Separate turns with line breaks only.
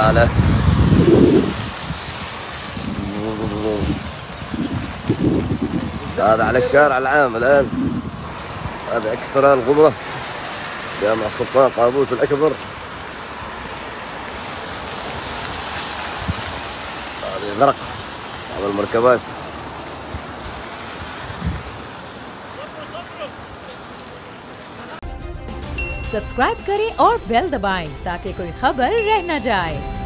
تعالى. هذا على الشارع العام الآن. هذا أكسرى الغبرة جامع سلطان قابوس الأكبر. هذه غرق على المركبات.
सब्सक्राइब करें और बेल दबाएं ताकि कोई खबर रह न जाए।